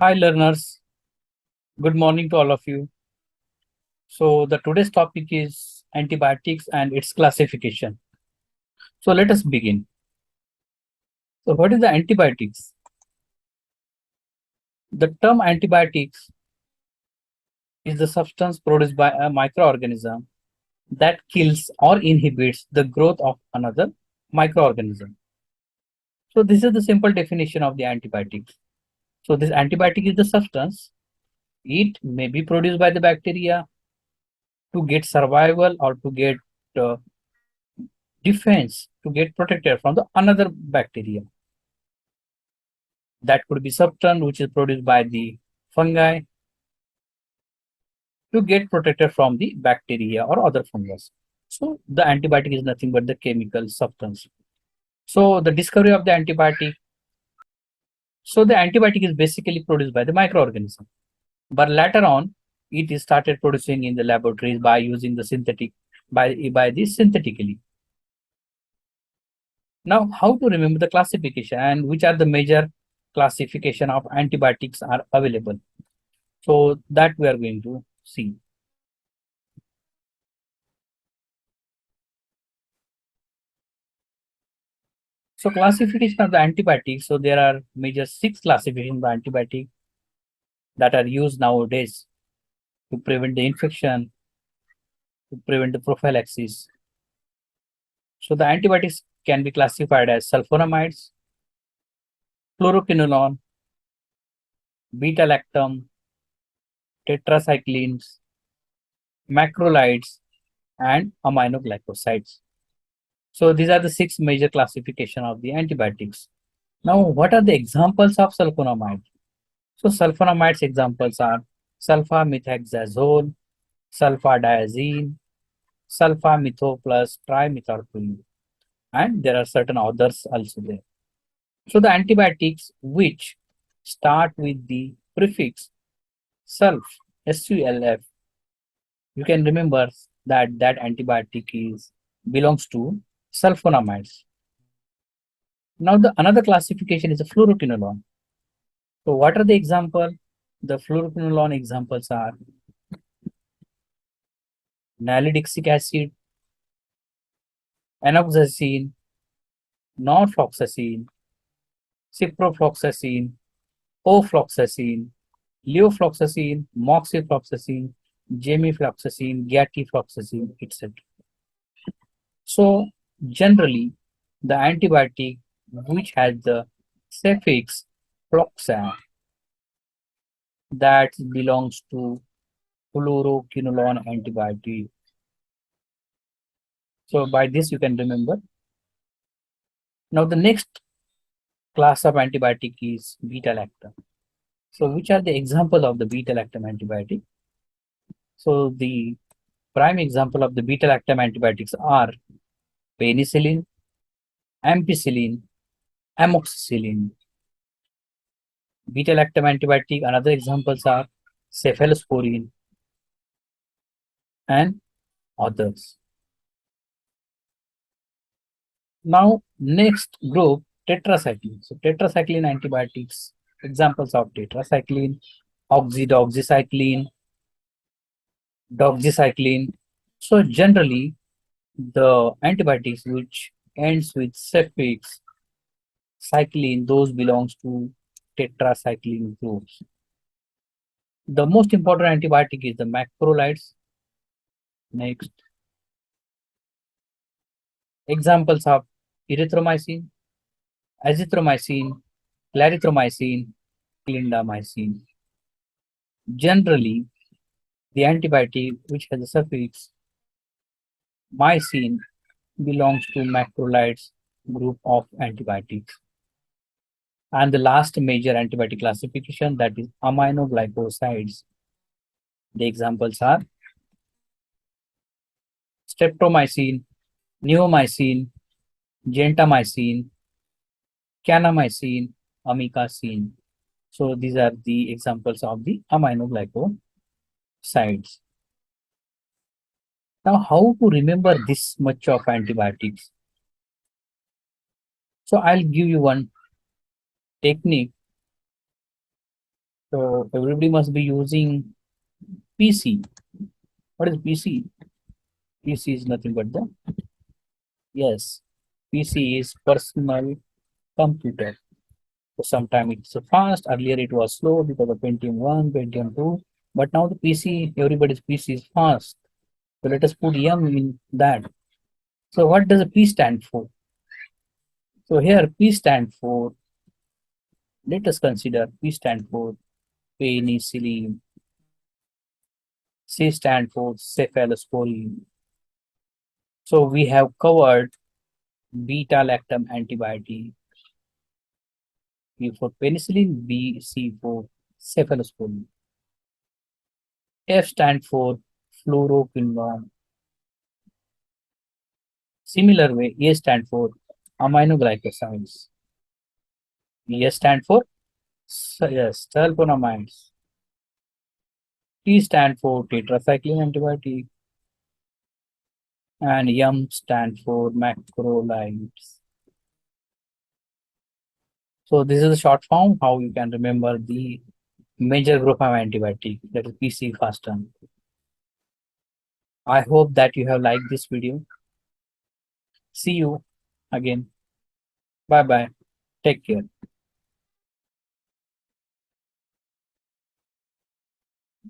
Hi learners, good morning to all of you. So the today's topic is antibiotics and its classification. So let us begin. So what is the antibiotics? The term antibiotics is the substance produced by a microorganism that kills or inhibits the growth of another microorganism. So this is the simple definition of the antibiotics. So this antibiotic is the substance. It may be produced by the bacteria to get survival or to get uh, defense, to get protected from the another bacteria. That could be substance which is produced by the fungi to get protected from the bacteria or other fungus. So the antibiotic is nothing but the chemical substance. So the discovery of the antibiotic. So the antibiotic is basically produced by the microorganism, but later on it is started producing in the laboratories by using the synthetic by the synthetically. Now, how to remember the classification and which are the major classification of antibiotics are available? So that we are going to see. So classification of the antibiotics. So there are major six classifications of antibiotic that are used nowadays to prevent the infection, to prevent the prophylaxis. So the antibiotics can be classified as sulfonamides, fluoroquinolone, beta-lactam, tetracyclines, macrolides, and aminoglycosides. So these are the six major classification of the antibiotics. Now, what are the examples of sulfonamide? So sulfonamides examples are sulfamethoxazole, sulfadiazine, sulfametho plus trimethoprim, and there are certain others also there. So the antibiotics which start with the prefix sulf, SULF, you can remember that antibiotic is belongs to sulfonamides. Now the another classification is the fluoroquinolone. So what are the example? The fluoroquinolone examples are nalidixic acid, enoxacin, norfloxacin, ciprofloxacin, ofloxacin, leofloxacin, moxifloxacin, gemifloxacin, gatifloxacin, etc. So generally, the antibiotic which has the suffix floxa that belongs to fluoroquinolone antibiotic. So by this you can remember. Now the next class of antibiotic is beta-lactam. So which are the example of the beta-lactam antibiotic? So the prime example of the beta-lactam antibiotics are penicillin, ampicillin, amoxicillin. Beta-lactam antibiotic, another examples are cephalosporin and others. Now, next group, tetracycline. So tetracycline antibiotics, examples of tetracycline, oxydoxycycline, doxycycline. So generally, the antibiotics which ends with suffix cycline, those belongs to tetracycline groups. The most important antibiotic is the macrolides. Next, examples of erythromycin, azithromycin, clarithromycin, clindamycin. Generally, the antibiotic which has a suffix mycin belongs to macrolides group of antibiotics. And the last major antibiotic classification, that is aminoglycosides. The examples are streptomycin, neomycin, gentamicin, kanamycin, amikacin. So these are the examples of the aminoglycosides. Now, how to remember this much of antibiotics? So I'll give you one technique So everybody must be using PC. What is PC? PC is nothing but the, yes, PC is personal computer. So sometimes it's fast. Earlier it was slow because of Pentium 1, Pentium 2. But now the PC, everybody's PC is fast. So let us put M in that. So what does a P stand for? So here P stand for, let us consider P stand for penicillin, C stand for cephalosporin. So we have covered beta lactam antibiotic, P for penicillin, B, C for cephalosporin. F stand for fluoroquinolone. Similar way, A stand for aminoglycosides. S stand for, yes, sulfonamides. T stand for tetracycline antibiotic, and M stand for macrolides. So this is a short form how you can remember the major group of antibiotic, that is PC faster. I hope that you have liked this video. See you again. Bye bye. Take care.